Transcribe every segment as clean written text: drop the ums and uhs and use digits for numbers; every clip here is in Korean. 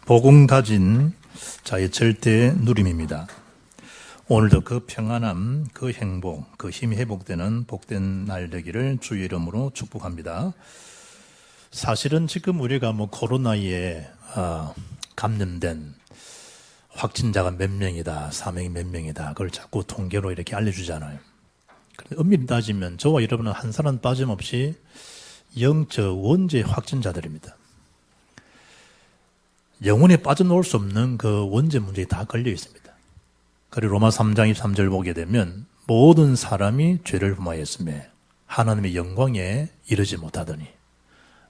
복음 가진 자의 절대 누림입니다. 오늘도 그 평안함, 그 행복, 그 힘이 회복되는 복된 날 되기를 주의 이름으로 축복합니다. 사실은 지금 우리가 코로나에 감염된 확진자가 몇 명이다, 사망이 몇 명이다, 그걸 자꾸 통계로 이렇게 알려주잖아요. 그런데 엄밀히 따지면 저와 여러분은 한 사람 빠짐없이 영적 원죄 확진자들입니다. 영혼에 빠져나올 수 없는 그 원죄 문제에 다 걸려 있습니다. 그리고 로마 3장 23절 보게 되면 모든 사람이 죄를 범하였으며 하나님의 영광에 이르지 못하더니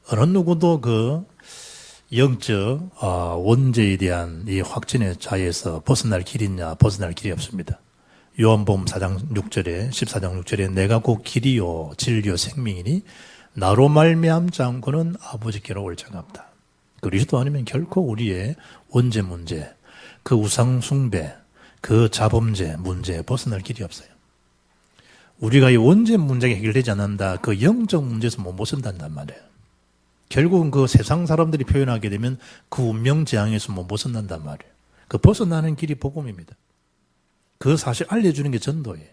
어느 누구도 그 영적 원죄에 대한 이 확진의 자에서 벗어날 길이 있냐, 벗어날 길이 없습니다. 요한복음 4장 6절에 14장 6절에 내가 곧 길이요 진리요 생명이니 나로 말미암지 않고는 아버지께로 올 자가 없다. 그리스도 아니면 결코 우리의 원죄 문제, 그 우상 숭배, 그 자범죄 문제에 벗어날 길이 없어요. 우리가 이 원죄 문제가 해결되지 않는다, 그 영적 문제에서 못 벗어난단 말이에요. 결국은 그 세상 사람들이 표현하게 되면 그 운명 재앙에서 못 벗어난단 말이에요. 그 벗어나는 길이 복음입니다. 그 사실 알려주는 게 전도예요.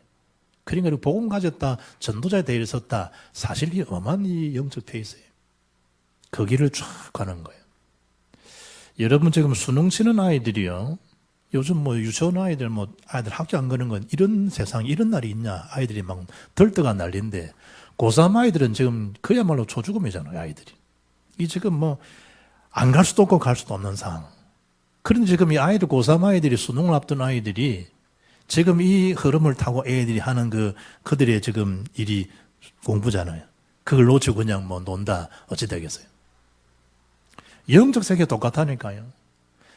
그러니까 복음 가졌다, 전도자에 대해 있었다, 사실 이 엄한 이 영적 페이스예요. 그 길을 쫙 가는 거예요. 여러분 지금 수능 치는 아이들이요, 요즘 유치원 아이들 아이들 학교 안 가는 건 이런 세상 이런 날이 있냐, 아이들이 막 들떠가 난리인데 고3 아이들은 지금 그야말로 초죽음이잖아요. 아이들이 이 지금 안 갈 수도 없고 갈 수도 없는 상황. 그런데 지금 이 아이들 고3 아이들이 수능을 앞둔 아이들이 지금 이 흐름을 타고 애들이 하는 그들의 지금 일이 공부잖아요. 그걸 놓치고 그냥 논다 어찌 되겠어요? 영적 세계 똑같다니까요.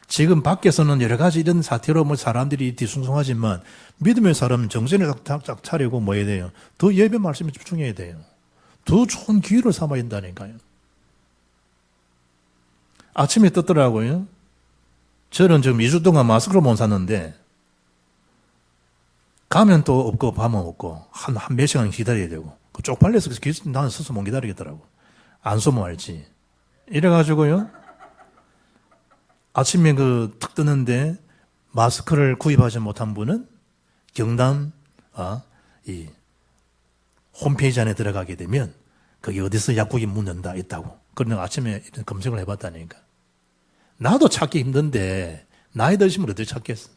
지금 밖에서는 여러 가지 이런 사태로 사람들이 뒤숭숭하지만 믿음의 사람은 정신을 딱 차리고 해야 돼요? 더 예배 말씀에 집중해야 돼요. 더 좋은 기회를 삼아야 된다니까요. 아침에 떴더라고요. 저는 지금 2주 동안 마스크를 못 샀는데 가면 또 없고 밤은 없고 한 몇 시간 기다려야 되고 쪽팔려서 나는 스스로 못 기다리겠더라고. 안 쏘면 알지. 이래가지고요, 아침에 탁 뜨는데 마스크를 구입하지 못한 분은 경남 이 홈페이지 안에 들어가게 되면 거기 어디서 약국이 문 연다 있다고. 그런데 아침에 검색을 해봤다니까. 나도 찾기 힘든데 나이 드시면 어떻게 찾겠어?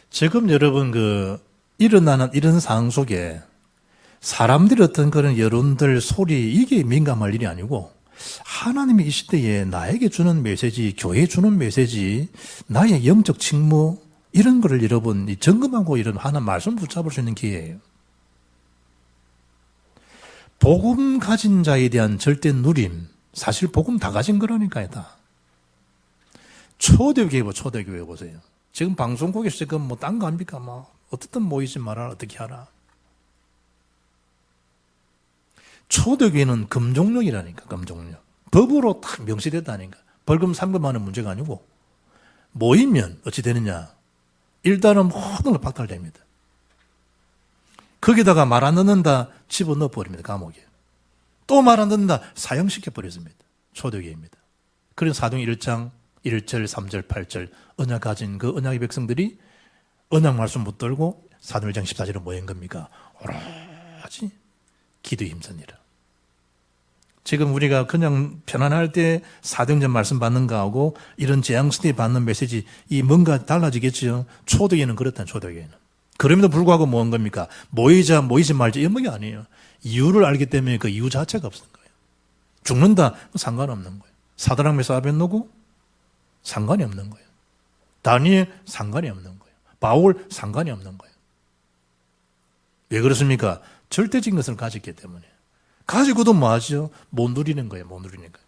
지금 여러분 일어나는 이런 상황 속에 사람들이 어떤 그런 여론들 소리 이게 민감할 일이 아니고 하나님이 이 시대에 나에게 주는 메시지, 교회에 주는 메시지, 나의 영적 직무 이런 거를 여러분 점검하고 이런 하나님 말씀 붙잡을 수 있는 기회예요. 복음 가진 자에 대한 절대 누림, 사실 복음 다 가진 거라니까요. 다. 초대교회 보세요. 지금 방송국에서 지금 딴 거 합니까? 어떻든 모이지 마라, 어떻게 하라. 초대교회는 금종력이라니까, 금종력. 법으로 딱 명시됐다니까. 벌금 300만 원 문제가 아니고, 모이면 어찌 되느냐. 일단은 모든 걸 박탈됩니다. 거기다가 말 안 듣는다, 집어넣어 버립니다, 감옥에. 또 말 안 듣는다, 사형시켜 버렸습니다. 초대교회입니다. 그래서 사도행 1장 1절, 3절, 8절 언약 가진 그 언약의 백성들이 언약 말씀 붙들고 사도행 1장 14절에 뭐 한 겁니까? 오로지 기도에 힘쓰니라. 지금 우리가 그냥 편안할 때 사도행전 말씀 받는 거하고 이런 재앙시대에 받는 메시지 이 뭔가 달라지겠죠. 초대교회는 그렇다는 초대교회는. 그럼에도 불구하고 뭐 한 겁니까? 모이지 말자 이런 게 아니에요. 이유를 알기 때문에 그 이유 자체가 없는 거예요. 죽는다? 상관없는 거예요. 사드락 메사 아벳노고 상관이 없는 거예요. 다니엘 상관이 없는 거예요. 바울 상관이 없는 거예요. 왜 그렇습니까? 절대적인 것을 가졌기 때문에. 가지고도 뭐 하죠? 못 누리는 거예요. 못 누리는 거예요.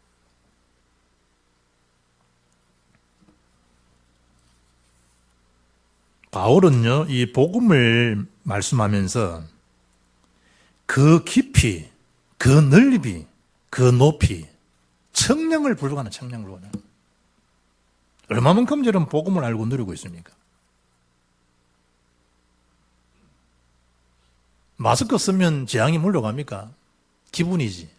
바울은요, 이 복음을 말씀하면서 그 깊이, 그 넓이, 그 높이, 청량을 불가하는 청량을 원하는. 얼마만큼 저런 복음을 알고 누리고 있습니까? 마스크 쓰면 재앙이 물러갑니까? 기분이지.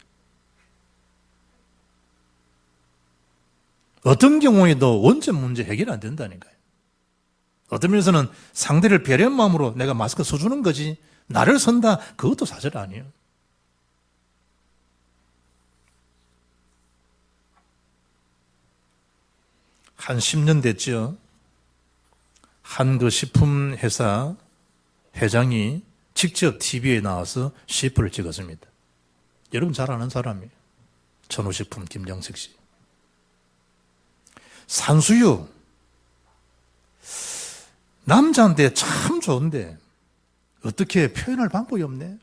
어떤 경우에도 원천 문제 해결이 안 된다니까요. 어떤 면에서는 상대를 배려한 마음으로 내가 마스크 써주는 거지 나를 선다 그것도 사실 아니에요. 한 10년 됐죠. 한 그 식품 회사 회장이 직접 TV에 나와서 CF를 찍었습니다. 여러분 잘 아는 사람이에요. 천호식품 김정식 씨. 산수유 남자한테 참 좋은데 어떻게 표현할 방법이 없네.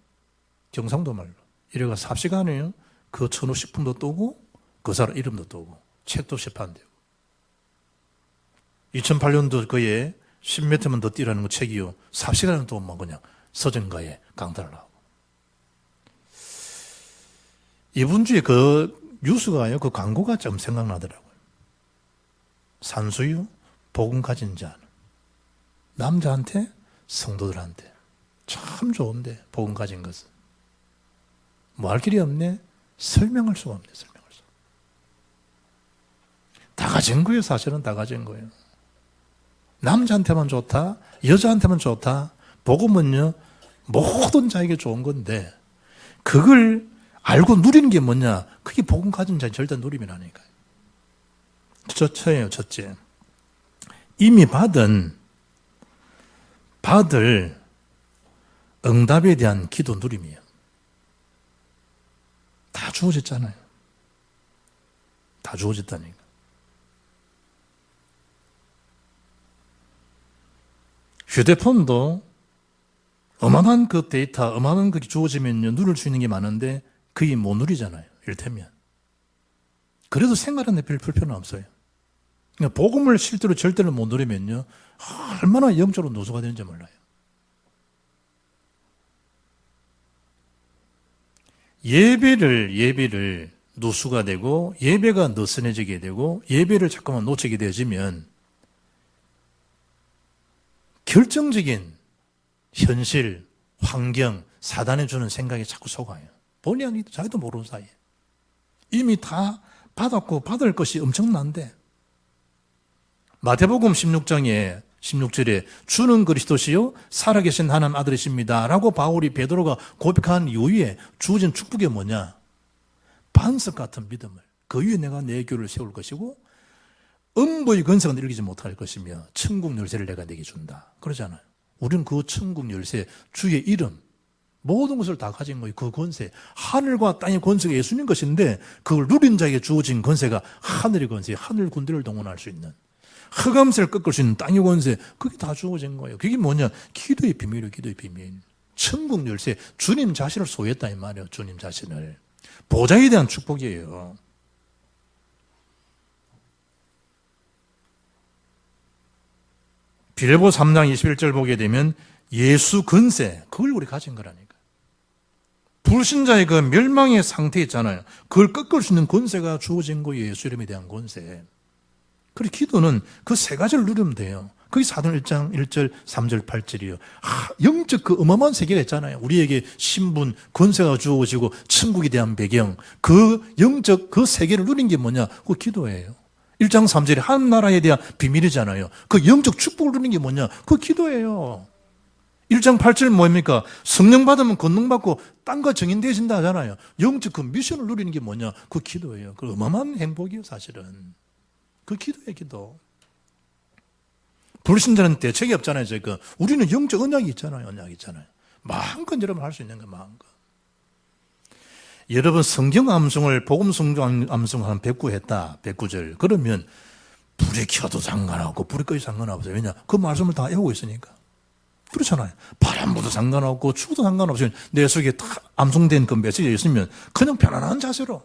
경상도 말로. 이래가 삽시간에 그 천호식품도 뜨고 그 사람 이름도 뜨고 책도 시판되고 2008년도 그에 10몇 회만 더 뛰라는 거 책이요. 삽시간에 또 뭐 그냥 서점가에 강달을 하고. 이번 주에 그 뉴스가요. 그 광고가 좀 생각나더라고요. 산수유 복음 가진 자는 남자한테 성도들한테 참 좋은데 복음 가진 것은 뭐 할 길이 없네. 설명할 수가 없네. 설명할 수. 다 가진 거예요. 사실은 다 가진 거예요. 남자한테만 좋다. 여자한테만 좋다. 복음은요. 모든 자에게 좋은 건데 그걸 알고 누리는 게 뭐냐. 그게 복음 가진 자의 절대 누림이 아니까요. 첫째예요. 첫째. 이미 받을 응답에 대한 기도 누림이에요. 다 주어졌잖아요. 다 주어졌다니까. 휴대폰도 어마어마한 그 데이터, 어마어마한 그게 주어지면요, 누릴 수 있는 게 많은데 그게 못 누리잖아요. 이를테면. 그래도 생활하는데 별 불편은 없어요. 그러니까 복음을 실제로 절대로 못 누리면요, 얼마나 영적으로 노수가 되는지 몰라요. 예배를 노수가 되고 예배가 느슨해지게 되고 예배를 자꾸만 놓치게 되어지면 결정적인 현실, 환경, 사단이 주는 생각이 자꾸 속아요. 본의 아니도 자기도 모르는 사이에. 이미 다 받았고 받을 것이 엄청난데 마태복음 16장에 16절에 주는 그리스도시요 살아계신 하나님 아들이십니다 라고 바울이 베드로가 고백한 이후에 주어진 축복이 뭐냐? 반석 같은 믿음을 그 위에 내가 내 교를 세울 것이고 음부의 권세가 일기지 못할 것이며 천국 열쇠를 내가 내게 준다. 그러잖아요. 우리는 그 천국 열쇠 주의 이름 모든 것을 다 가진 거예요. 그 권세 하늘과 땅의 권세가 예수님 것인데 그걸 누린 자에게 주어진 권세가 하늘의 권세 하늘 군대를 동원할 수 있는 흑암세를 꺾을 수 있는 땅의 권세 그게 다 주어진 거예요. 그게 뭐냐? 기도의 비밀이에요. 기도의 비밀. 천국 열쇠 주님 자신을 소유했다 이 말이에요. 주님 자신을. 보좌에 대한 축복이에요. 빌보 3장 21절 보게 되면 예수 권세 그걸 우리 가진 거라니까. 불신자의 그 멸망의 상태 있잖아요. 그걸 꺾을 수 있는 권세가 주어진 거예요. 예수 이름에 대한 권세. 그리고 기도는 그 세 가지를 누리면 돼요. 그게 사도행 1장 1절 3절 8절이에요. 영적 그 어마어마한 세계가 있잖아요. 우리에게 신분, 권세가 주어지고 천국에 대한 배경 그 영적 그 세계를 누린 게 뭐냐? 그 기도예요. 1장 3절에 한 나라에 대한 비밀이잖아요. 그 영적 축복을 누리는 게 뭐냐? 그 기도예요. 1장 8절 뭡니까? 성령 받으면 권능받고 땅과 정인되어진다 하잖아요. 영적 그 미션을 누리는 게 뭐냐? 그 기도예요. 그 어마어마한 행복이에요 사실은. 그 기도예요 기도. 불신자는 대책이 없잖아요. 우리는 영적 언약이 있잖아요. 언약이 있잖아요. 마음껏 여러분 할 수 있는 거 마음껏. 여러분 성경 암송을 복음 성경 암송 한 109 했다. 109절. 그러면 불이 켜도 상관없고 불이 꺼도 상관없어요. 왜냐? 그 말씀을 다 외우고 있으니까. 그렇잖아요. 바람 불도 상관없고 추워도 상관없어요. 내 속에 다 암송된 그 메시지가 있으면 그냥 편안한 자세로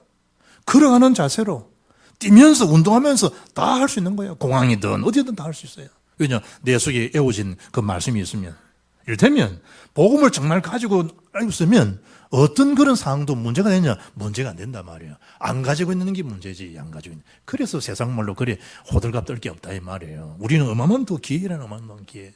걸어가는 자세로 뛰면서 운동하면서 다 할 수 있는 거예요. 공항이든 어디든 다 할 수 있어요. 왜냐? 내 속에 외워진 그 말씀이 있으면. 이를테면 복음을 정말 가지고 알고 있으면 어떤 그런 상황도 문제가 되냐? 문제가 안 된단 말이에요. 안 가지고 있는 게 문제지, 안 가지고 있는. 그래서 세상 말로 그래 호들갑 떨 게 없다 이 말이에요. 우리는 어마어마한 또 기회라는 어마어마한 기회.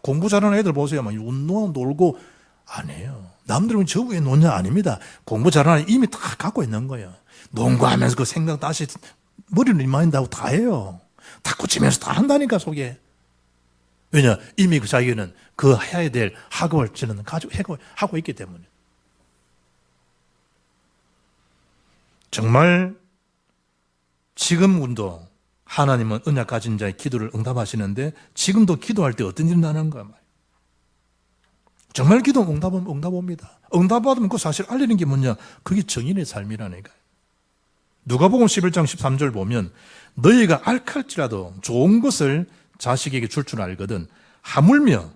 공부 잘하는 애들 보세요. 막 운동하고 놀고 아니에요. 남들은 저 위에 노냐 아닙니다. 공부 잘하는 이미 다 갖고 있는 거예요. 농구하면서 그 생각 다시 머리를 리마인드하고 다 해요. 탁구 치면서 다 한다니까 속에. 왜냐? 이미 그 자기는 그 해야 될 학업을 저는 가지고 하고 있기 때문에. 정말 지금도 하나님은 언약 가진 자의 기도를 응답하시는데 지금도 기도할 때 어떤 일이 나는 거야 말이에요. 정말 기도 응답합니다. 응답받으면 그 사실 알리는 게 뭐냐? 그게 정인의 삶이라니까요. 누가복음 11장 13절 보면 너희가 알할지라도 좋은 것을 자식에게 줄 줄 알거든 하물며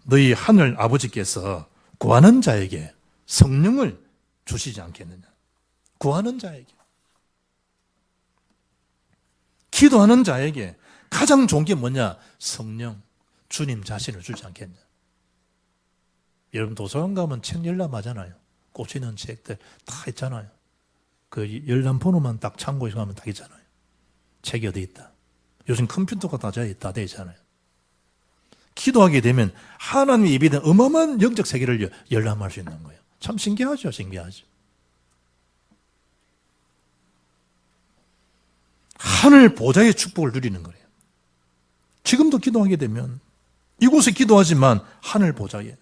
너희 하늘 아버지께서 구하는 자에게 성령을 주시지 않겠느냐. 구하는 자에게. 기도하는 자에게 가장 좋은 게 뭐냐? 성령, 주님 자신을 주지 않겠냐. 여러분 도서관 가면 책 열람하잖아요. 꽂히는 책들 다 있잖아요. 그 열람 번호만 딱 참고해서 가면 다 있잖아요. 책이 어디 있다. 요즘 컴퓨터가 다 돼 있잖아요. 기도하게 되면 하나님의 입에 대한 어마어마한 영적 세계를 열람할 수 있는 거예요. 참 신기하죠. 신기하죠. 하늘 보좌의 축복을 누리는 거예요. 지금도 기도하게 되면 이곳에 기도하지만 하늘 보좌에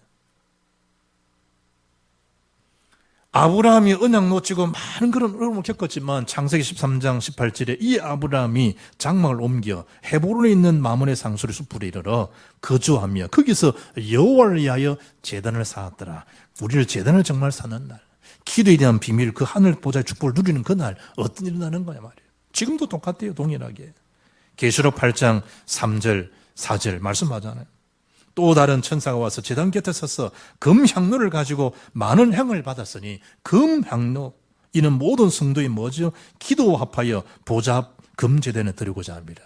아브라함이 언약 놓치고 많은 그런 어려움을 겪었지만 창세기 13장 18절에 이 아브라함이 장막을 옮겨 헤브론에 있는 마몬의 상수리 숲으로 이르러 거주하며 거기서 여호와를 위하여 제단을 쌓았더라. 우리를 제단을 정말 쌓는 날, 기도에 대한 비밀, 그 하늘 보좌의 축복을 누리는 그날 어떤 일이 나는 거야 말이에요. 지금도 똑같아요. 동일하게. 계시록 8장 3절 4절 말씀하잖아요. 또 다른 천사가 와서 제단 곁에 서서 금향로를 가지고 많은 향을 받았으니 금향로 이는 모든 성도의 뭐죠? 기도와 합하여 보좌 앞 금제단에 드리고자 합니다.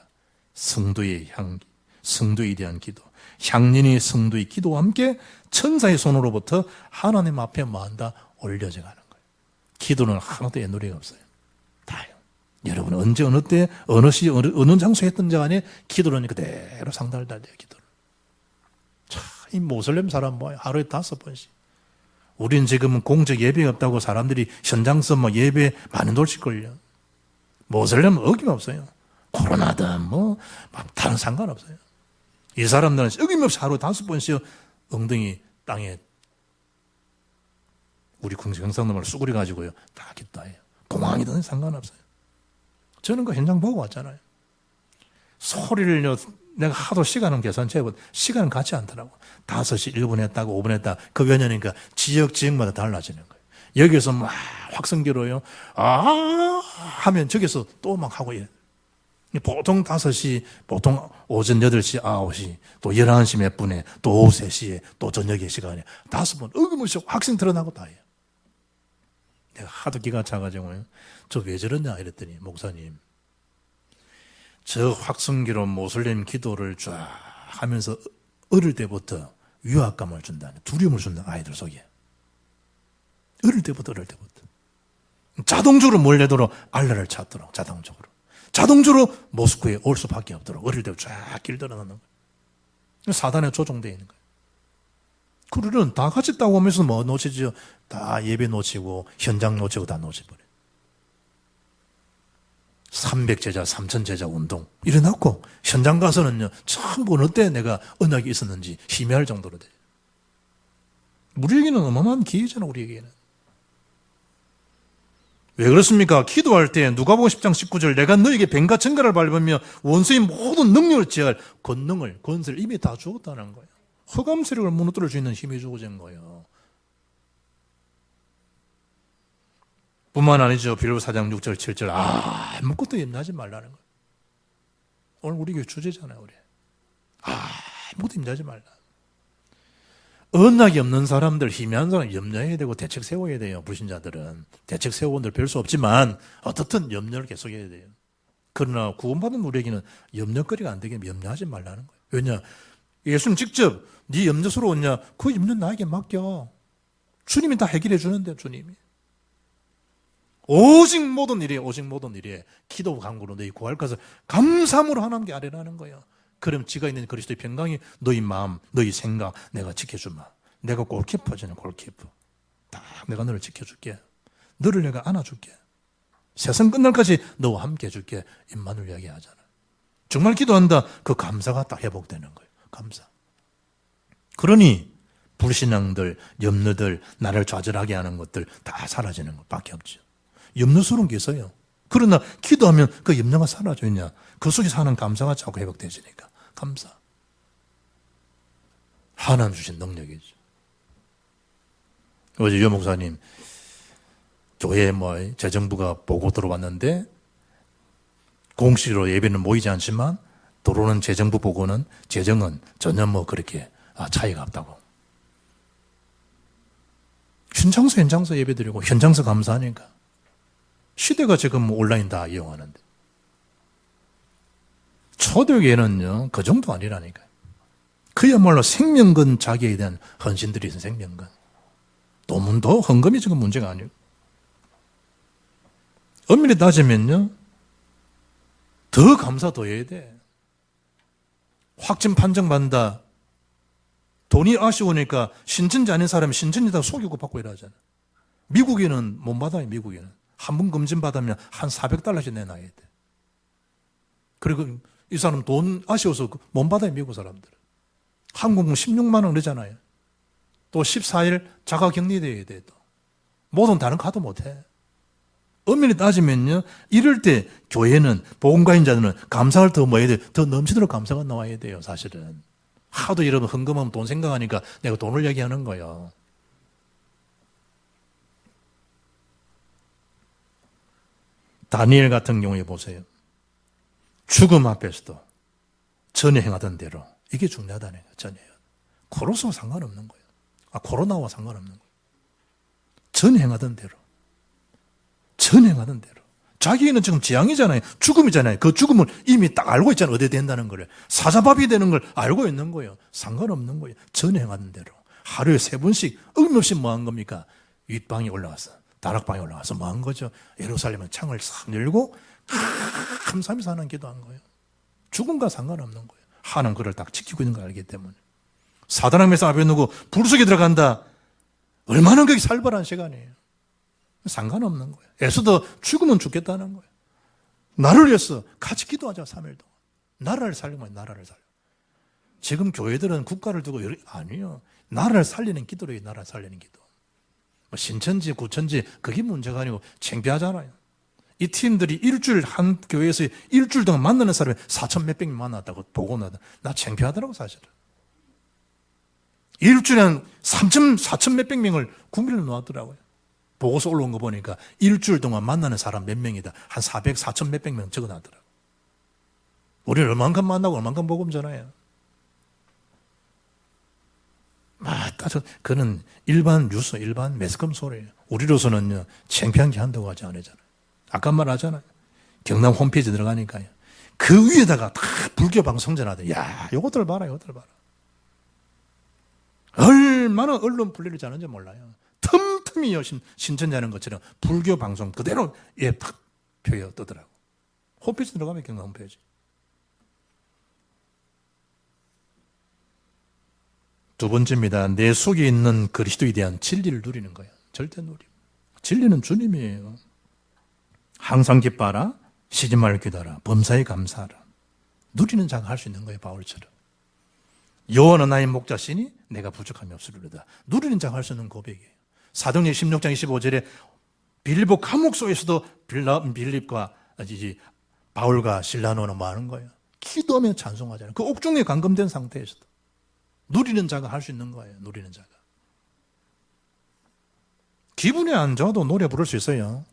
성도의 향기, 성도에 대한 기도, 향lin이 성도의 기도와 함께 천사의 손으로부터 하나님 앞에 뭐한다? 올려져 가는 거예요. 기도는 하나도 애누리가 없어요. 다요. 여러분 언제 어느 때 어느 시 어느 장소에 했던지 간에 기도는 그대로 상달을 달려요. 기도를. 이 모슬렘 사람 뭐 하루에 5번씩. 우리는 지금 공적 예배가 없다고 사람들이 현장서 뭐 예배 많이 돌릴걸요. 모슬렘은 어김없어요. 코로나든 뭐 다른 상관없어요. 이 사람들은 어김없이 하루에 5번씩 엉덩이 땅에 우리 경상도말 쑥으리 가지고요 다 기도해요. 공항이든 상관없어요. 저는 그 현장 보고 왔잖아요. 소리를 내가 하도 시간은 계산해보고 시간은 같지 않더라고. 5시 1분 했다고 5분 했다. 그 왜냐니까 지역마다 달라지는 거예요. 여기서 막 확성기로요. 하면 저기서 또 막 하고 이래. 보통 5시, 보통 오전 8시, 9시, 또 11시 몇 분에, 또 오후 3시에, 또 저녁의 시간에 5번 어김없이 확성 드러나고 다 해요. 내가 하도 기가 차가지고요. 저 왜 저러냐 이랬더니 목사님. 저 확성기로 모슬렘 기도를 쫙 하면서 어릴 때부터 위압감을 준다는, 두려움을 준다, 아이들 속에. 어릴 때부터. 자동적으로 몰려도록 알라를 찾도록, 자동적으로 모스크에 올 수밖에 없도록 어릴 때부터 쫙 길들여놓는 거예요. 사단에 조종되어 있는 거예요. 그들은 다 같이 따고 오면서 뭐 놓치죠? 다 예배 놓치고, 현장 놓치고 다 놓쳐버려요. 300제자, 3000제자 운동 일어났고 현장 가서는요 참 어느 때 내가 언약이 있었는지 희미할 정도로 돼요. 우리에게는 어마어마한 기회잖아. 우리에게는. 왜 그렇습니까? 기도할 때 누가복음 10장 19절 내가 너에게 뱀과 전갈을 밟으며 원수의 모든 능력을 제할 권세를 이미 다 주었다는 거예요. 흑암 세력을 무너뜨릴 수 있는 힘이 주어진 거예요. 뿐만 아니죠. 빌립보 4장 6절 7절 아무것도 염려하지 말라는 거예요. 오늘 우리 교회 주제잖아요. 우리. 아무것도 염려하지 말라. 언약이 없는 사람들, 희미한 사람 염려해야 되고 대책 세워야 돼요. 불신자들은. 대책 세우고 별 수 없지만 어떻든 염려를 계속해야 돼요. 그러나 구원받은 우리에게는 염려거리가 안 되게 염려하지 말라는 거예요. 왜냐? 예수님 직접 네 염려스러웠냐? 그 염려 나에게 맡겨. 주님이 다 해결해 주는데 주님이. 오직 모든 일에 기도 간구로 너희 구할 것을 감사함으로 하나님께 아뢰라는 거예요. 그럼 지가 있는 그리스도의 평강이 너희 마음, 너희 생각 내가 지켜주마. 내가 골키퍼잖아, 골키퍼. 딱 내가 너를 지켜줄게. 너를 내가 안아줄게. 세상 끝날까지 너와 함께 해줄게. 임마누엘 이야기하잖아. 정말 기도한다. 그 감사가 딱 회복되는 거예요. 감사. 그러니 불신앙들, 염려들, 나를 좌절하게 하는 것들 다 사라지는 것밖에 없죠. 염려스러운 게 있어요. 그러나 기도하면 그 염려가 사라져 있냐? 그 속에서 하는 감사가 자꾸 회복되지니까. 감사. 하나님 주신 능력이죠. 어제 유 목사님 교회에 재정부가 보고 들어왔는데 공식으로 예배는 모이지 않지만 들어오는 재정부 보고는 재정은 전혀 그렇게 차이가 없다고. 현장서 예배드리고 현장서 감사하니까. 시대가 지금 온라인 다 이용하는데. 초대교회는요, 그 정도 아니라니까요. 그야말로 생명건 자기에 대한 헌신들이 있는 생명건. 돈도 헌금이 지금 문제가 아니고. 엄밀히 따지면요, 더 감사 더 해야 돼. 확진 판정받는다. 돈이 아쉬우니까 신천지 아닌 사람이 신천지다 속이고 받고 이러잖아. 미국에는 못 받아요, 미국에는. 한 번 검진 받으면 한 400달러씩 내놔야 돼. 그리고 이 사람 돈 아쉬워서 못 받아요, 미국 사람들은. 한국은 16만 원 그러잖아요. 또 14일 자가 격리돼야 돼, 또. 모든 다른 카드 못 해. 엄밀히 따지면요, 이럴 때 교회는, 복음가인자들은 감사를 더 해야 돼. 더 넘치도록 감사가 나와야 돼요, 사실은. 하도 여러분 헌금하면 돈 생각하니까 내가 돈을 얘기하는 거예요. 다니엘 같은 경우에 보세요. 죽음 앞에서도 전에 행하던 대로. 이게 중요하다는 거예요, 전에. 코로나와 상관없는 거예요. 코로나와 상관없는 거예요. 전에 행하던 대로. 전에 행하던 대로. 자기는 지금 재앙이잖아요. 죽음이잖아요. 그 죽음을 이미 딱 알고 있잖아요. 어디에 된다는 걸. 사자밥이 되는 걸 알고 있는 거예요. 상관없는 거예요. 전에 행하던 대로. 하루에 3번씩 어김없이 뭐 한 겁니까? 윗방에 올라가서. 다락방에 올라가서 뭐 한 거죠? 예루살렘은 창을 싹 열고 감사하면서 하는 기도한 거예요. 죽음과 상관없는 거예요. 하나님 그를 딱 지키고 있는 걸 알기 때문에. 사단왕면서 앞에 누구 불 속에 들어간다. 얼마나 그게 살벌한 시간이에요. 상관없는 거예요. 에서도 죽으면 죽겠다는 거예요. 나를 위해서 같이 기도하자, 3일 동안. 나라를 살리면 나라를 살려. 지금 교회들은 국가를 두고 아니요. 나라를 살리는 기도로 나라를 살리는 기도. 신천지, 구천지 그게 문제가 아니고 창피하잖아요. 이 팀들이 일주일 한 교회에서 일주일 동안 만나는 사람이 4천 몇백 명 만났다고 보고 나 창피하더라고 사실은. 일주일에 한 4천 몇백 명을 구밀로 놓았더라고요. 보고서 올라온 거 보니까 일주일 동안 만나는 사람 몇 명이다. 한 400, 4천 몇백 명 적어놨더라고요. 우리는 얼만큼 만나고 얼만큼 복음 전해요. 그는 일반 뉴스, 일반 매스컴 소리예요. 우리로서는요, 창피한 게 한다고 하지 않잖아요. 아까 말하잖아요. 경남 홈페이지 들어가니까요. 그 위에다가 다 불교 방송 전하대. 야, 요것들 봐라, 요것들 봐라. 얼마나 언론 분리를 잘하는지 몰라요. 틈틈이 신천지하는 것처럼 불교 방송 그대로 탁 표에 뜨더라고. 홈페이지 들어가면 경남 홈페이지. 두 번째입니다. 내 속에 있는 그리스도에 대한 진리를 누리는 거예요. 절대 누림. 진리는 주님이에요. 항상 기뻐하라, 쉬지 말고 기도하라, 범사에 감사하라. 누리는 자가 할 수 있는 거예요, 바울처럼. 여호와는 나의 목자시니 내가 부족함이 없으리로다. 누리는 자가 할 수 있는 고백이에요. 사도행전 16장 25절에 빌립보 감옥 속에서도 빌립과 바울과 실라노는 뭐 하는 거예요? 기도하며 찬송하잖아요. 그 옥중에 감금된 상태에서도. 누리는 자가 할 수 있는 거예요. 누리는 자가. 기분이 안 좋아도 노래 부를 수 있어요.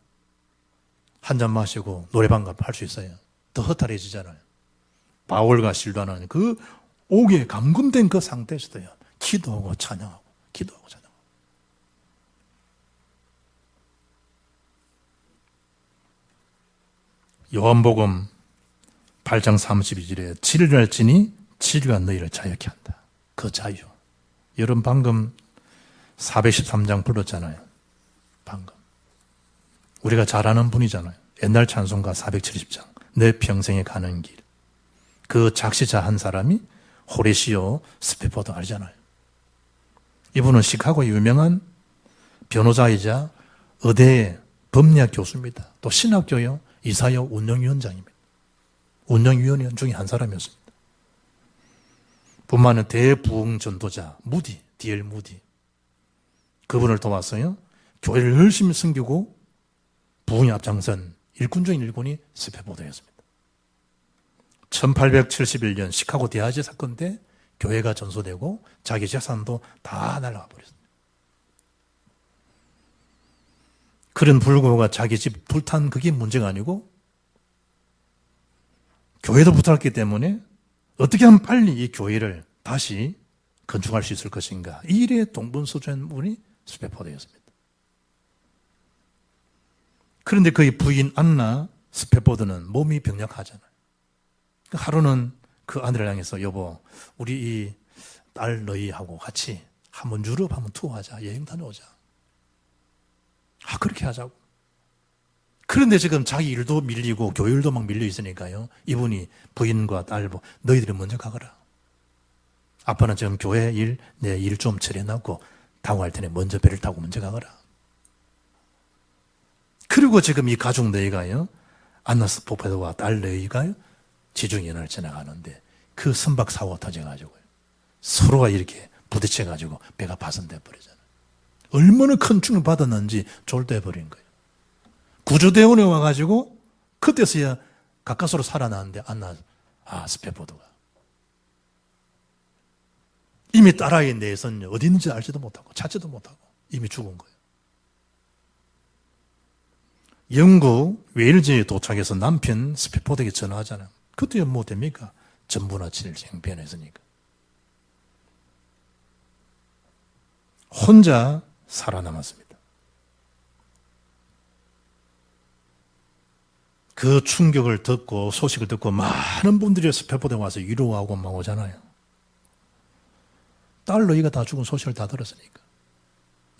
한 잔 마시고 노래방 가면 할 수 있어요. 더 허탈해지잖아요. 바울과 실라노는 그 옥에 감금된 그 상태에서도요. 기도하고 찬양하고 기도하고 찬양하고. 요한복음 8장 32절에 진리를 알지니 진리가 너희를 자유케 한다. 그 자유. 여러분 방금 413장 불렀잖아요. 방금. 우리가 잘 아는 분이잖아요. 옛날 찬송가 470장. 내 평생에 가는 길. 그 작시자 한 사람이 호레시오 스페포드 알잖아요. 이분은 시카고의 유명한 변호자이자 의대 법리학 교수입니다. 또 신학교요 이사요 운영위원장입니다. 운영위원 중에 한 사람이었습니다. 뿐만 아니라 대부흥 전도자 무디, D.L. 무디. 그분을 도와서요 교회를 열심히 섬기고 부흥에 앞장선 일꾼 중인 일꾼이 스페포드였습니다. 1871년 시카고 대화제 사건 때 교회가 전소되고 자기 재산도 다 날아가 버렸습니다. 그런 불구가 자기 집 불탄 그게 문제가 아니고 교회도 불탔기 때문에 어떻게 하면 빨리 이 교회를 다시 건축할 수 있을 것인가. 이 일에 동분서주한 분이 스페포드였습니다. 그런데 그의 부인 안나 스페포드는 몸이 병약하잖아요. 하루는 그 아내를 향해서 여보 우리 이 딸 너희하고 같이 한번 유럽 한번 투어하자. 여행 다녀오자. 그렇게 하자고. 그런데 지금 자기 일도 밀리고 교회 일도 막 밀려 있으니까요. 이분이 부인과 딸 너희들이 먼저 가거라. 아빠는 지금 교회 일, 내 일 좀 처리해놨고 당화할 테니 먼저 배를 타고 먼저 가거라. 그리고 지금 이 가족 너희가요. 안나 스페포드와 딸 너희가요. 지중연을 지나가는데 그 선박 사고가 터져가지고요. 서로가 이렇게 부딪혀가지고 배가 파손돼 버리잖아요. 얼마나 큰 충격 받았는지 졸도해 버린 거예요. 구조대원에 와가지고 그때서야 가까스로 살아나는데 안나 스페포드가 이미 딸아이 내에서는 어디 있는지 알지도 못하고 찾지도 못하고 이미 죽은 거예요. 영국 웨일즈에 도착해서 남편 스페포드에게 전화하잖아요. 그때 뭐 됩니까? 전부나 칠 형편했으니까. 혼자 살아남았습니다. 그 충격을 듣고 소식을 듣고 많은 분들이 스페포드에 와서 위로하고 막 오잖아요. 딸 너희가 다 죽은 소식을 다 들었으니까.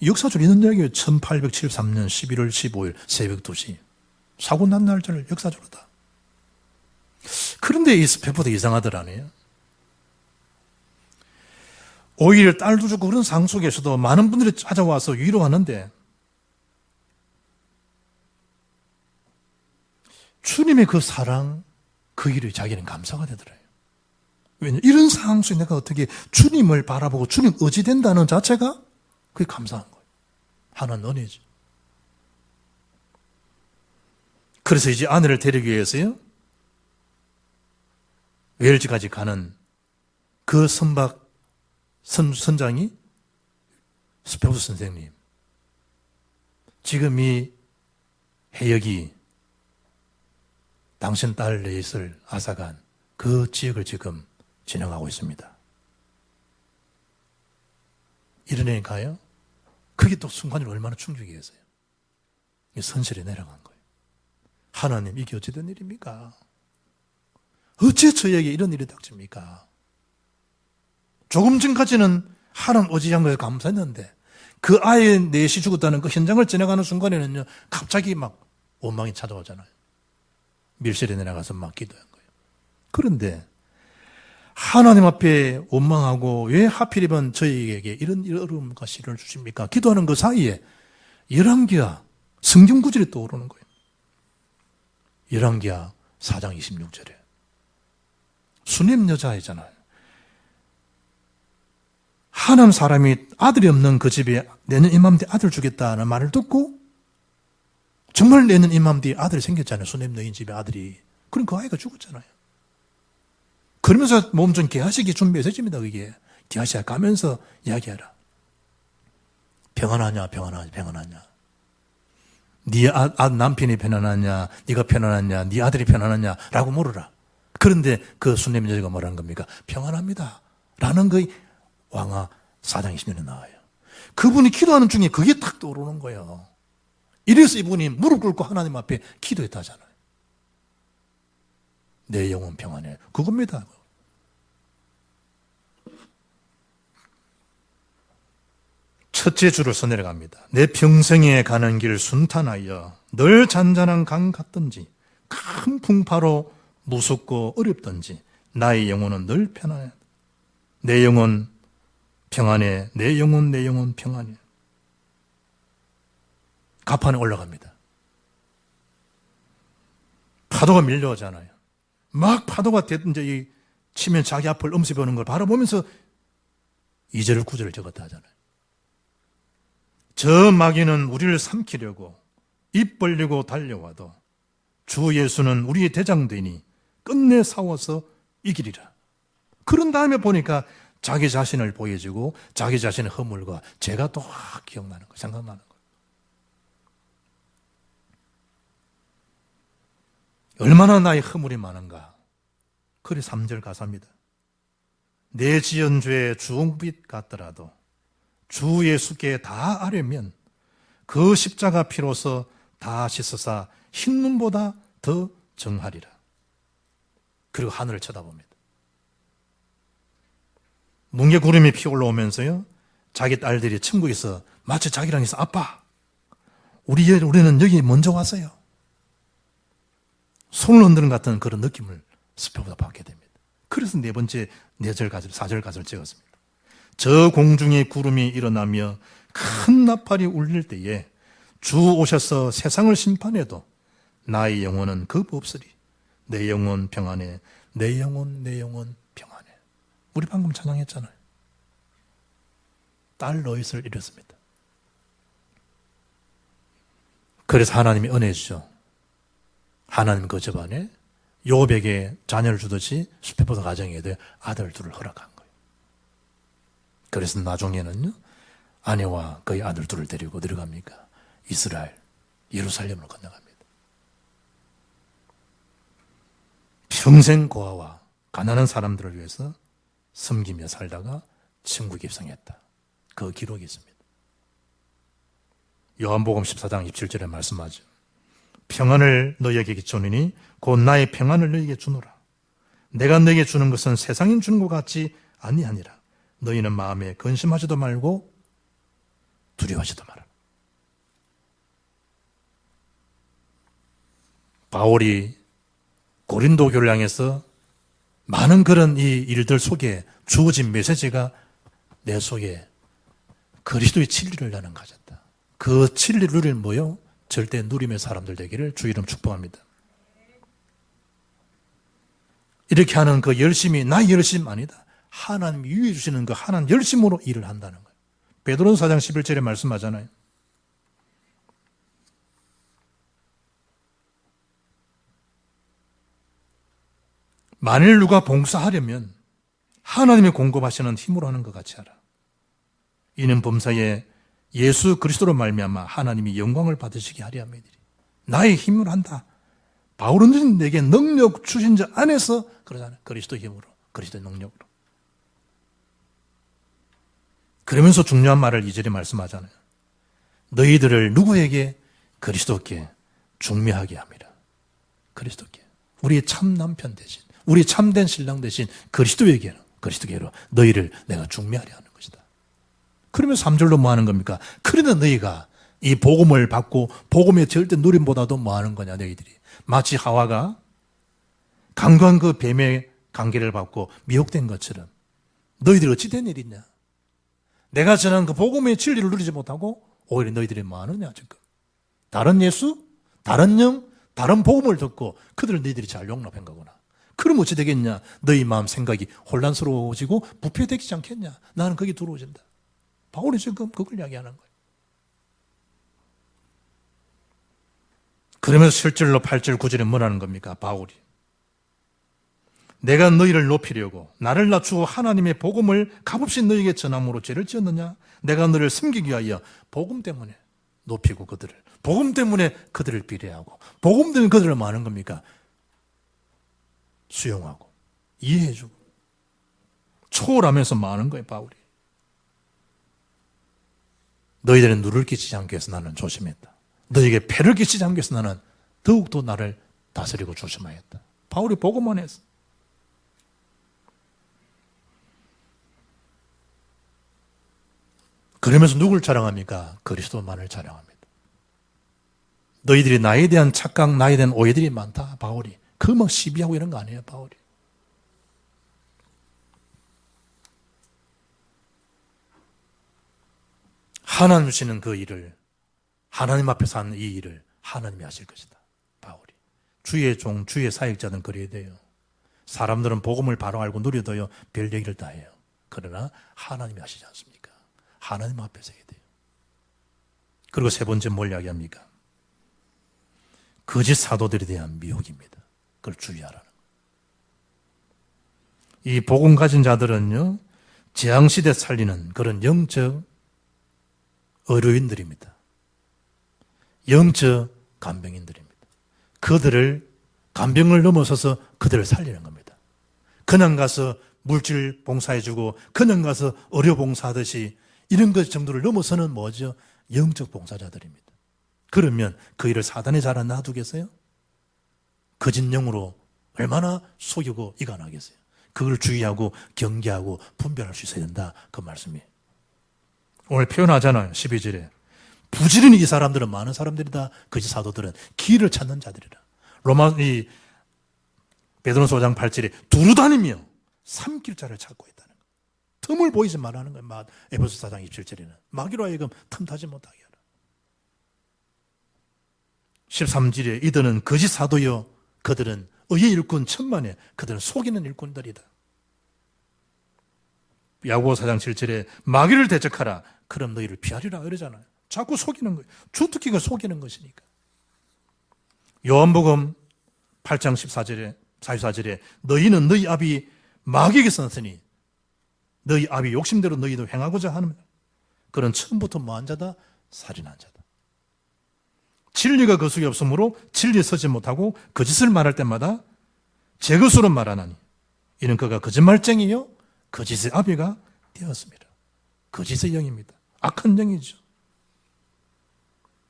역사적으로 있는 이야기예요. 1873년 11월 15일 새벽 2시. 사고 난 날짜를 역사적으로 다. 그런데 이 스페포드 이상하더라네요. 오히려 딸도 죽고 그런 상황 속에서도 많은 분들이 찾아와서 위로하는데 주님의 그 사랑, 그 일이 자기는 감사가 되더라고요. 왜냐하면 이런 상황 속에 내가 어떻게 주님을 바라보고 주님 의지된다는 자체가 그게 감사한 거예요. 하나는 은혜죠. 그래서 이제 아내를 데리기 위해서요. 웨일즈까지 가는 그 선장이 스페포드 선생님. 지금 이 해역이 당신 딸 넷을 앗아간 그 지역을 지금 진행하고 있습니다. 이러니까요. 그게 또 순간적으로 얼마나 충격이었어요. 선실이 내려간 거예요. 하나님 이게 어찌된 일입니까? 어째 저에게 이런 일이 닥칩니까? 조금 전까지는 하나님 의지한 것에 감사했는데 그 아이 넷이 죽었다는 그 현장을 지나가는 순간에는요. 갑자기 막 원망이 찾아오잖아요. 밀실에 내려가서 막 기도한 거예요. 그런데 하나님 앞에 원망하고 왜 하필이면 저희에게 이런 어려움과 시련을 주십니까? 기도하는 그 사이에 열왕기하 성경 구절이 떠오르는 거예요. 열왕기하 4장 26절에 수넴 여자이잖아요. 하나님 사람이 아들이 없는 그 집에 내년 이맘때 아들 주겠다는 말을 듣고 정말 내년 이맘때 아들이 생겼잖아요. 수넴 여인 집에 아들이. 그럼 그 아이가 죽었잖아요. 그러면서 몸 좀 개하시기 준비해서집니다. 그게 개하시야 가면서 이야기하라. 평안하냐 평안하냐 평안하냐. 네 남편이 편안하냐 네가 편안하냐 네 아들이 편안하냐 라고 물으라. 그런데 그 수넴 여자가 뭐라는 겁니까? 평안합니다 라는 그 왕하 4장 20년에 나와요. 그분이 기도하는 중에 그게 탁 떠오르는 거예요. 이래서 이분이 무릎 꿇고 하나님 앞에 기도했다잖아요. 내 영혼 평안해. 그겁니다. 첫째 줄을 써내려갑니다. 내 평생에 가는 길 순탄하여 늘 잔잔한 강 같든지 큰 풍파로 무섭고 어렵든지 나의 영혼은 늘 편안해. 내 영혼 평안해. 내 영혼 내 영혼 평안해. 가판에 올라갑니다. 파도가 밀려오잖아요. 막 파도가 이제 치면 자기 앞을 엄습해오는 걸 바라보면서 2절 9절을 적었다 하잖아요. 저 마귀는 우리를 삼키려고 입 벌리고 달려와도 주 예수는 우리의 대장되니 끝내 싸워서 이기리라. 그런 다음에 보니까 자기 자신을 보여주고 자기 자신의 허물과 죄가 또 기억나는 거, 생각나는 거. 얼마나 나의 허물이 많은가. 그래 3절 가사입니다. 내 지은 죄 주홍빛 같더라도 주 예수께 다 아뢰면 그 십자가 피로서 다 씻으사 흰 눈보다 더 정하리라. 그리고 하늘을 쳐다봅니다. 뭉게 구름이 피어올라오면서요, 자기 딸들이 천국에서 마치 자기랑 해서 아빠, 우리는 여기 먼저 왔어요. 손을 흔드는 같은 그런 느낌을 스표보다 받게 됩니다. 그래서 네 번째 4절 가사를 찍었습니다. 저 공중에 구름이 일어나며 큰 나팔이 울릴 때에 주 오셔서 세상을 심판해도 나의 영혼은 겁 없으리. 내 영혼 평안해. 내 영혼 평안해. 우리 방금 찬양했잖아요. 딸 로잇을 잃었습니다. 그래서 하나님이 은혜 주죠. 하나님 그 집안에 요업에게 자녀를 주듯이 스페보다 가정에도 아들 둘을 허락한 거예요. 그래서 나중에는요, 아내와 그의 아들 둘을 데리고 들어갑니까? 이스라엘, 예루살렘으로 건너갑니다. 평생 고아와 가난한 사람들을 위해서 섬기며 살다가 천국에 입성했다. 그 기록이 있습니다. 요한복음 14장 27절에 말씀하죠. 평안을 너희에게 주노니 곧 나의 평안을 너희에게 주노라. 내가 너희에게 주는 것은 세상인 주는 것 같지 아니하니라. 너희는 마음에 근심하지도 말고 두려워하지도 마라. 바울이 고린도 교를 향해서 많은 그런 이 일들 속에 주어진 메시지가 내 속에 그리스도의 진리를 나는 가졌다. 그 진리를 누릴 뭐요? 절대 누림의 사람들 되기를 주 이름 축복합니다. 이렇게 하는 그 열심이 나의 열심 아니다. 하나님이 유해 주시는 그 하나님 열심으로 일을 한다는 거예요. 베드로서 4장 11절에 말씀하잖아요. 만일 누가 봉사하려면 하나님이 공급하시는 힘으로 하는 것 같이 하라. 이는 범사에 예수 그리스도로 말미암아 하나님이 영광을 받으시게 하려 함이니라. 나의 힘으로 한다. 바울은 내게 능력 주신 자 안에서 그러잖아요. 그리스도의 힘으로, 그리스도의 능력으로. 그러면서 중요한 말을 2절에 말씀하잖아요. 너희들을 누구에게? 그리스도께 중매하게 함이라. 그리스도께. 우리의 참 남편 대신, 우리의 참된 신랑 대신 그리스도에게로 너희를 내가 중매하려 하는 것이다. 그러면 3절로 뭐 하는 겁니까? 그러나 너희가 이 복음을 받고 복음의 절대 누림보다도 뭐 하는 거냐, 너희들이. 마치 하와가 강도한 그 뱀의 관계를 받고 미혹된 것처럼 너희들이 어찌 된 일이냐? 내가 전한 그 복음의 진리를 누리지 못하고 오히려 너희들이 뭐 하느냐, 지금. 다른 예수, 다른 영, 다른 복음을 듣고 그들을 너희들이 잘 용납한 거구나. 그럼 어찌 되겠냐? 너희 마음 생각이 혼란스러워지고 부패되지 않겠냐? 나는 거기 들어오진다. 바울이 지금 그걸 이야기하는 거예요. 그러면서 7절로 8절 9절에 뭐라는 겁니까? 바울이. 내가 너희를 높이려고 나를 낮추고 하나님의 복음을 값없이 너희에게 전함으로 죄를 지었느냐? 내가 너를 섬기기 위하여 복음 때문에 높이고 그들을, 복음 때문에 그들을 비례하고, 복음 때문에 그들을 뭐 하는 겁니까? 수용하고 이해해주고 초월하면서 뭐 하는 거예요, 바울이. 너희들은 누를 끼치지 않기 위해서 나는 조심했다. 너희에게 패를 끼치지 않기 위해서 나는 더욱더 나를 다스리고 조심하였다. 바울이 복음만 했어. 그러면서 누굴 자랑합니까? 그리스도만을 자랑합니다. 너희들이 나에 대한 착각, 나에 대한 오해들이 많다, 바울이. 그 막 시비하고 이런 거 아니에요, 바울이. 하나님 주시는 그 일을, 하나님 앞에서 하는 이 일을 하나님이 하실 것이다. 바울이. 주의 종, 주의 사역자는 그래야 돼요. 사람들은 복음을 바로 알고 누려도요, 별 얘기를 다 해요. 그러나 하나님이 하시지 않습니까? 하나님 앞에서 해야 돼요. 그리고 세 번째 뭘 이야기합니까? 거짓 사도들에 대한 미혹입니다. 그걸 주의하라는 거예요. 이 복음 가진 자들은요, 재앙시대 살리는 그런 영적 의료인들입니다. 영적 간병인들입니다. 그들을, 간병을 넘어서서 그들을 살리는 겁니다. 그냥 가서 물질 봉사해주고 그냥 가서 의료 봉사하듯이 이런 것 정도를 넘어서는 뭐죠? 영적 봉사자들입니다. 그러면 그 일을 사단의 자라 놔두겠어요? 거짓 영으로 얼마나 속이고 이간하겠어요? 그걸 주의하고 경계하고 분별할 수 있어야 된다. 그 말씀이에요. 오늘 표현하잖아요. 12절에. 부지런히 이 사람들은, 많은 사람들이다. 거짓 사도들은 길을 찾는 자들이라. 베드로서 5장 8절에 두루 다니며 삼킬자를 찾고 있다는 거예요. 틈을 보이지 말라는 거예요. 에베소 4장 27절에는. 마귀로 하여금 틈타지 못하게 하라. 13절에 이들은 거짓 사도여 그들은 의의 일꾼 천만에 그들은 속이는 일꾼들이다. 야고보 4장 7절에 마귀를 대적하라. 그럼 너희를 피하리라 이러잖아요. 자꾸 속이는 거예요. 주특기가 속이는 것이니까. 요한복음 8장 44절에 너희는 너희 아비 마귀에게서 났으니 너희 아비 욕심대로 너희도 행하고자 하는 그런 처음부터 뭐한 자다? 살인한 자다. 진리가 그 속에 없으므로 진리에 서지 못하고 거짓을 말할 때마다 제 것으로 말하나니 이는 그가 거짓말쟁이요 거짓의 아비가 되었습니다. 거짓의 영입니다. 악한 영이죠.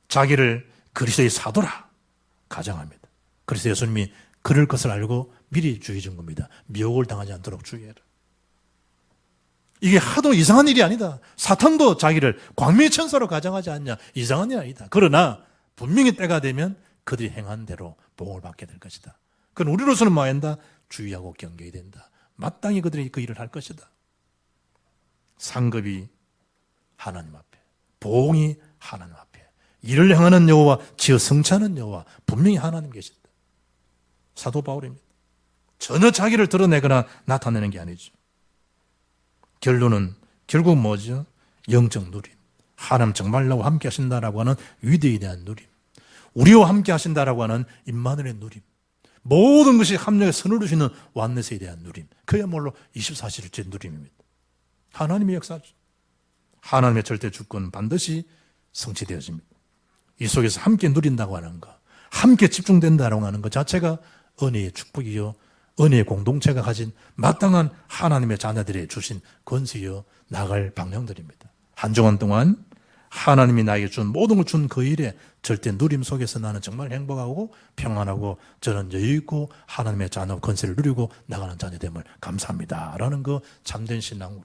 자기를 그리스도의 사도라 가정합니다. 그래서 예수님이 그럴 것을 알고 미리 주의해 준 겁니다. 미혹을 당하지 않도록 주의해라. 이게 하도 이상한 일이 아니다. 사탄도 자기를 광명의 천사로 가정하지 않냐. 이상한 일이 아니다. 그러나 분명히 때가 되면 그들이 행한 대로 보응을 받게 될 것이다. 그건 우리로서는 뭐 한다? 주의하고 경계해야 된다. 마땅히 그들이 그 일을 할 것이다. 상급이 하나님 앞에, 보응이 하나님 앞에, 일을 행하는 여호와, 지어 성취하는 여호와, 분명히 하나님 계신다. 사도 바울입니다. 전혀 자기를 드러내거나 나타내는 게 아니죠. 결론은 결국 뭐죠? 영적 누림. 하나님 정말 나와 함께 하신다라고 하는 위대에 대한 누림. 우리와 함께 하신다라고 하는 임마누엘의 누림. 모든 것이 합력에 선을 두시는 완넷에 대한 누림. 그야말로 24시일째 누림입니다. 하나님의 역사죠. 하나님의 절대 주권 반드시 성취되어집니다. 이 속에서 함께 누린다고 하는 것, 함께 집중된다고 하는 것 자체가 은혜의 축복이요, 은혜의 공동체가 가진 마땅한 하나님의 자녀들이 주신 권세요, 나갈 방향들입니다. 한 주간 동안 하나님이 나에게 준 모든 걸 준 그 일에 절대 누림 속에서 나는 정말 행복하고 평안하고 저는 여유있고 하나님의 자녀 권세를 누리고 나가는 자녀됨을 감사합니다 라는 그 참된 신앙으로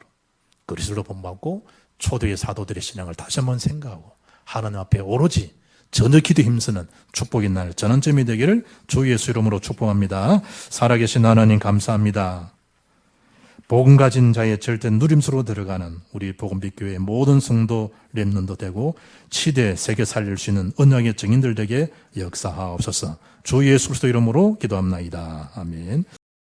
그리스도로 본받고 초대의 사도들의 신앙을 다시 한번 생각하고 하나님 앞에 오로지 전혀 기도 힘쓰는 축복의 날 전환점이 되기를 주 예수 이름으로 축복합니다. 살아계신 하나님 감사합니다. 복음 가진 자의 절대 누림수로 들어가는 우리 복음빛교회의 모든 성도 렘넌트 되고 시대 세계 살릴 수 있는 언약의 증인들 되게 역사하옵소서. 주 예수 그리스도 이름으로 기도합나이다. 아멘.